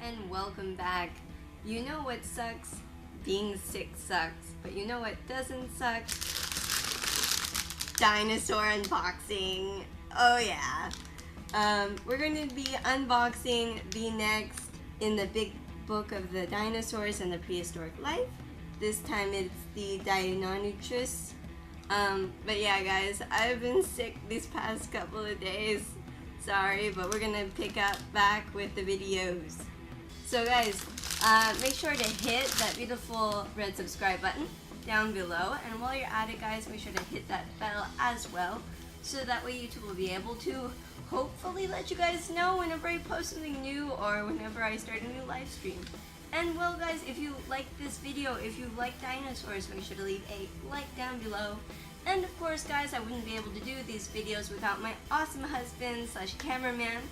and welcome back. You know what sucks? Being sick sucks, but you know what doesn't suck? Dinosaur unboxing. Oh yeah. We're going to be unboxing the next in the big book of the dinosaurs and the prehistoric life. This time it's the Deinonychus. But yeah guys, I've been sick these past couple of days. Sorry, but we're gonna pick up back with the videos. So guys, make sure to hit that beautiful red subscribe button down below, and while you're at it guys, make sure to hit that bell as well, so that way YouTube will be able to hopefully let you guys know whenever I post something new or whenever I start a new live stream. And well guys, if you like this video, if you like dinosaurs, make sure to leave a like down below. And of course guys, I wouldn't be able to do these videos without my awesome husband / cameraman,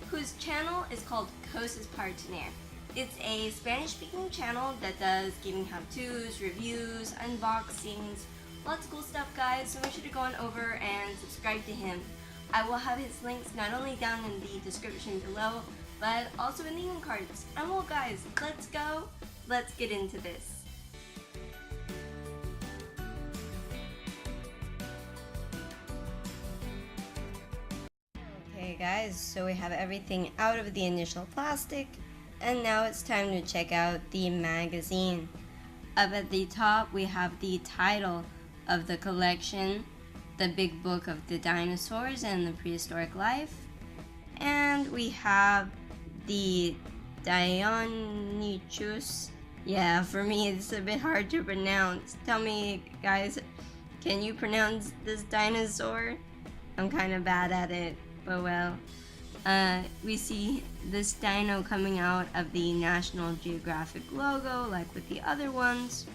whose channel is called Cosas Partner. It's a Spanish speaking channel that does gaming how-tos, reviews, unboxings, lots of cool stuff guys, so make sure to go on over and subscribe to him. I will have his links not only down in the description below, but also in the end cards. And well guys, let's get into this. Okay guys, so we have everything out of the initial plastic, and now it's time to check out the magazine. Up at the top we have the title of the collection, The Big Book of the Dinosaurs and the Prehistoric Life, and we have the Deinonychus. Yeah, for me it's a bit hard to pronounce. Tell me guys, can you pronounce this dinosaur? I'm kind of bad at it, but well. We see this dino coming out of the National Geographic logo like with the other ones.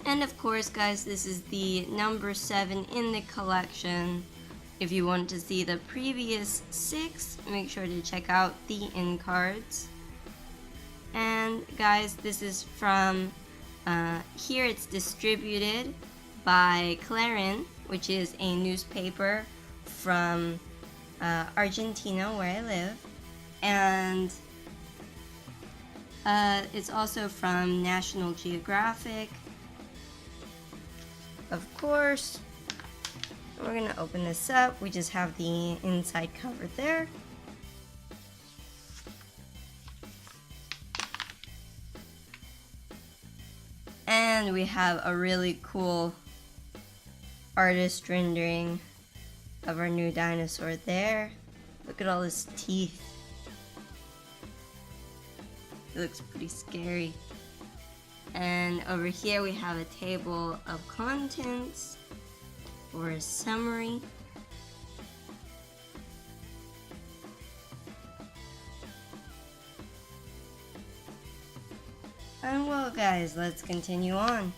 And of course guys, this is the number 7 in the collection. If you want to see the previous 6, make sure to check out the end cards. And guys, this is from, here it's distributed by Clarin, which is a newspaper from Argentina, where I live, and it's also from National Geographic, of course. We're gonna open this up. We just have the inside cover there. And we have a really cool artist rendering of our new dinosaur there. Look at all his teeth. It looks pretty scary. And over here we have a table of contents or a summary. And well guys, let's continue on.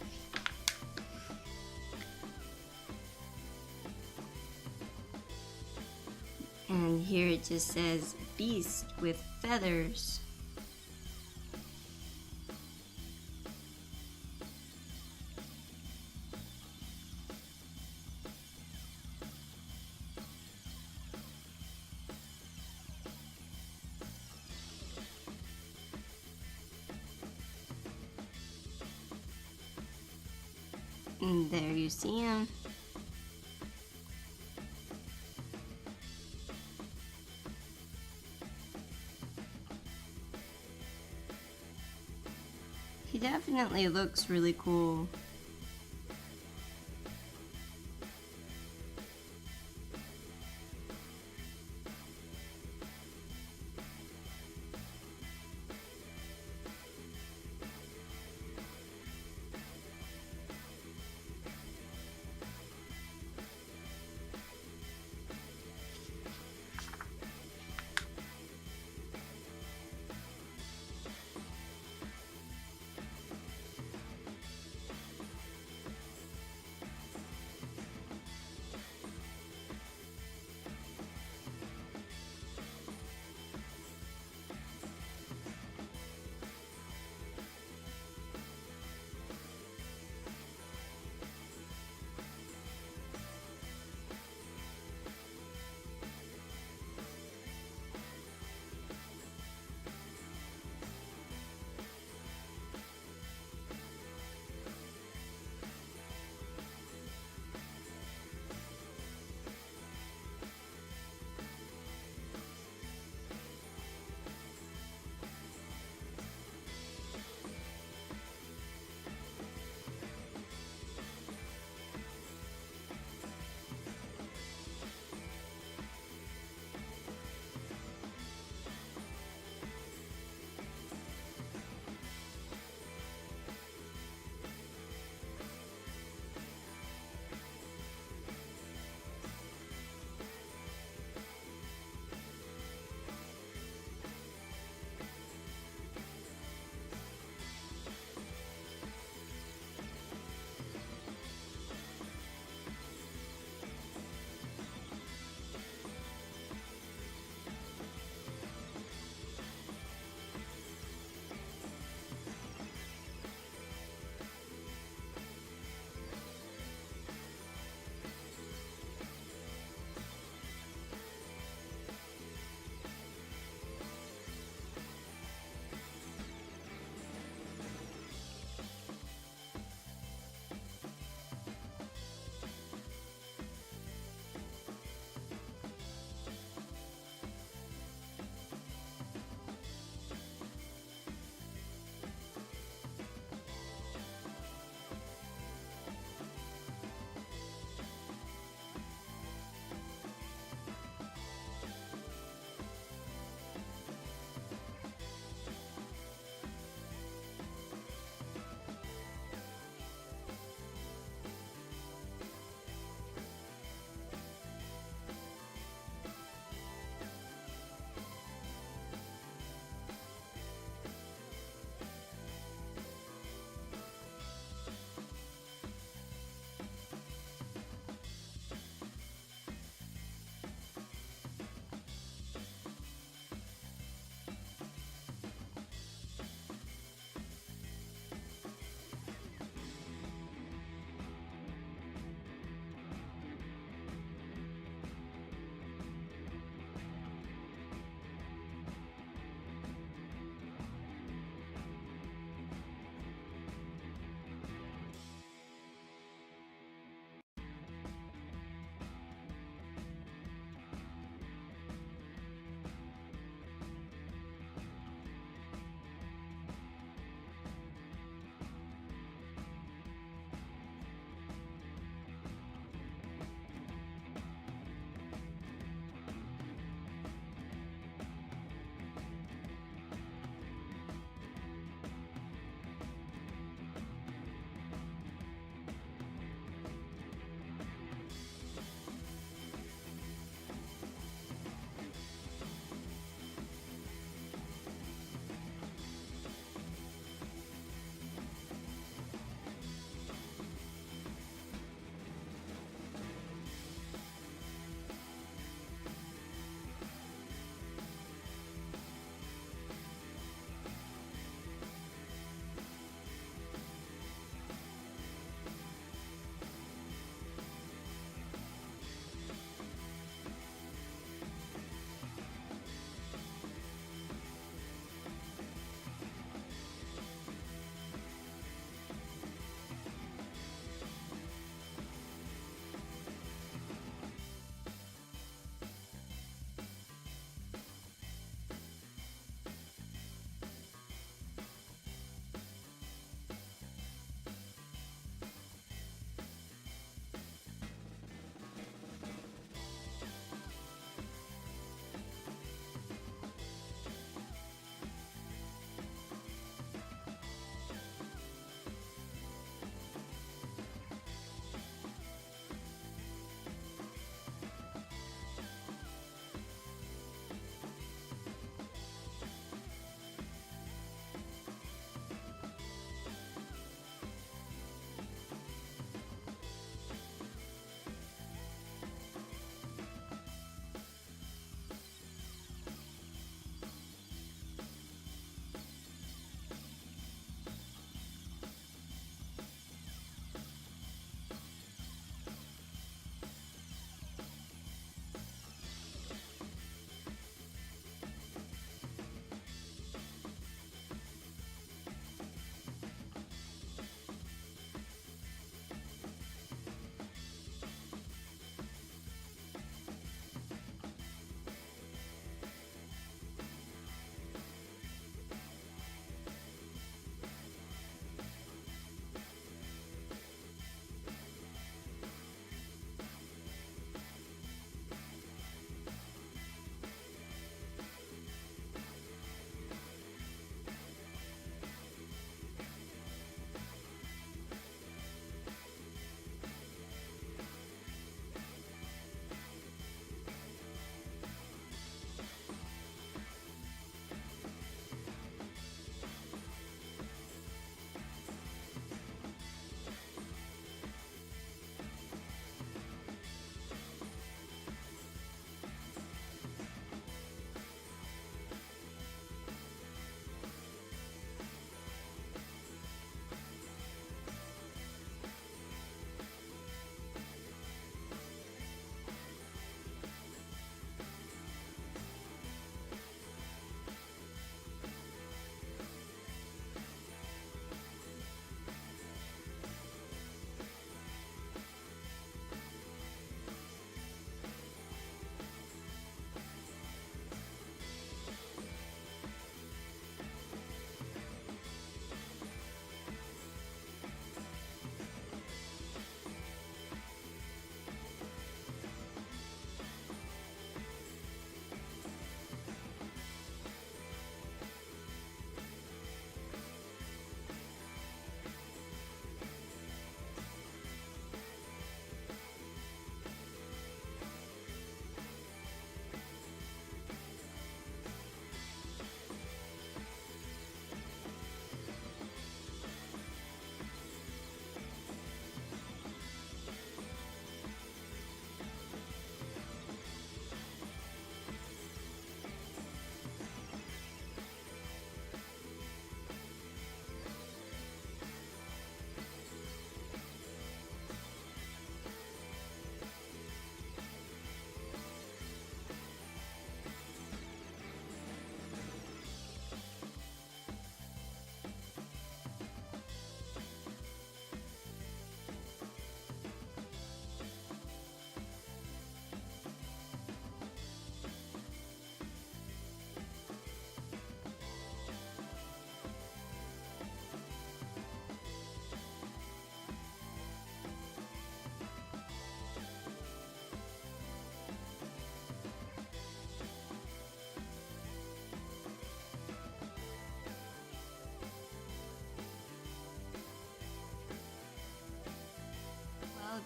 And here it just says beast with feathers. And there you see him. He definitely looks really cool.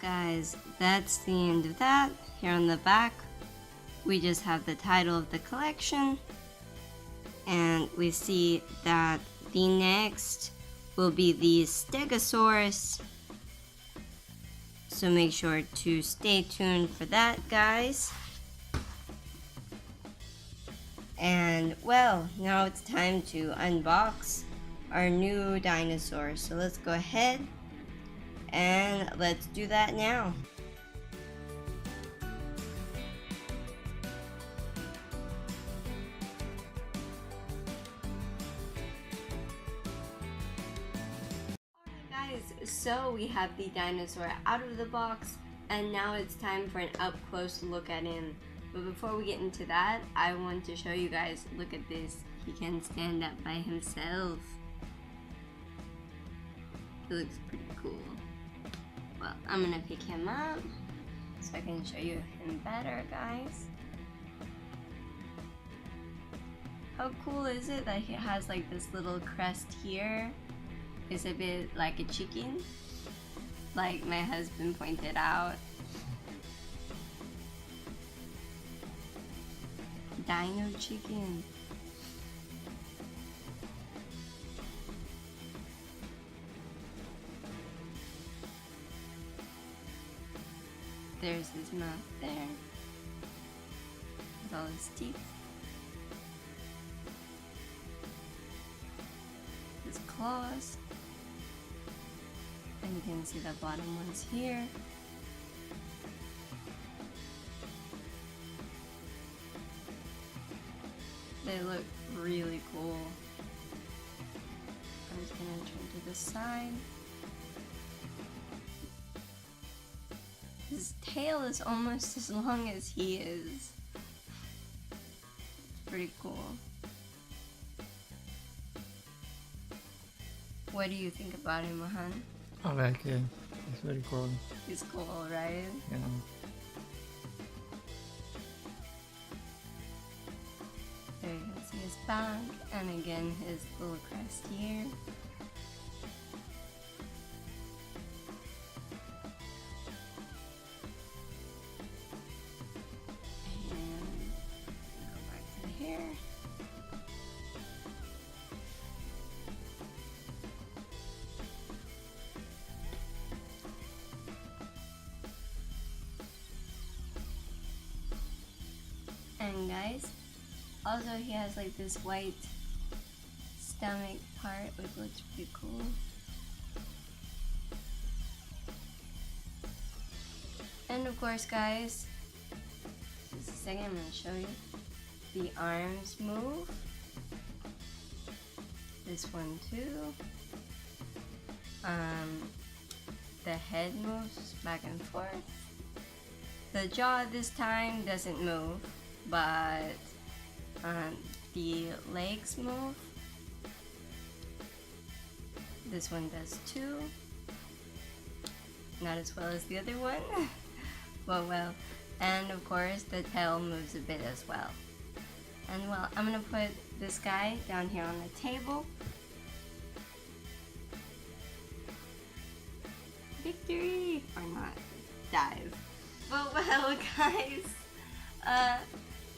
guys, that's the end of that. Here on the back, we just have the title of the collection, and we see that the next will be the Stegosaurus. So make sure to stay tuned for that, guys. And well, now it's time to unbox our new dinosaur. So let's go ahead and let's do that now. Alright guys, so we have the dinosaur out of the box, and now it's time for an up close look at him. But before we get into that, I want to show you guys, look at this. He can stand up by himself. It looks pretty cool. Well, I'm gonna pick him up so I can show you him better, guys. How cool is it that he has like this little crest here? It's a bit like a chicken, like my husband pointed out. Dino chicken. There's his mouth there, with all his teeth. His claws. And you can see the bottom ones here. They look really cool. I'm just gonna turn to the side. His tail is almost as long as he is. It's pretty cool. What do you think about him, Mohan? I like it. It's very cool. He's cool, right? Yeah. There you can see his back, and again his little crest here. And guys, also he has like this white stomach part, which looks pretty cool. And of course guys, just a second, I'm going to show you. The arms move. This one too. The head moves back and forth. The jaw this time doesn't move, but the legs move. This one does too. Not as well as the other one. well. And of course the tail moves a bit as well. And well, I'm gonna put this guy down here on the table. Victory! Or not. Dive. But well guys,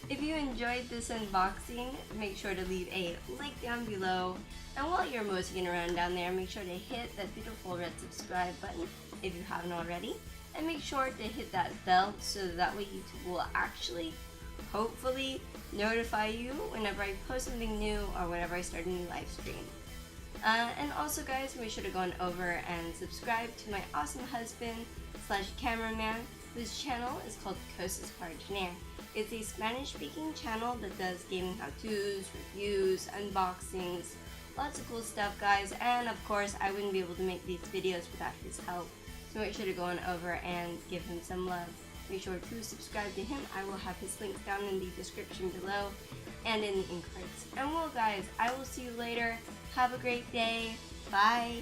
if you enjoyed this unboxing, make sure to leave a like down below. And while you're moseying around down there, make sure to hit that beautiful red subscribe button if you haven't already. And make sure to hit that bell so that way YouTube will actually, hopefully, notify you whenever I post something new or whenever I start a new live stream. And also guys, make sure to go on over and subscribe to my awesome husband / cameraman, whose channel is called Cosas Paraginer. It's a Spanish speaking channel that does gaming how-tos, reviews, unboxings, lots of cool stuff guys, and of course I wouldn't be able to make these videos without his help. So make sure to go on over and give him some love. Make sure to subscribe to him. I will have his links down in the description below and in the ink cards. And well guys, I will see you later. Have a great day. Bye.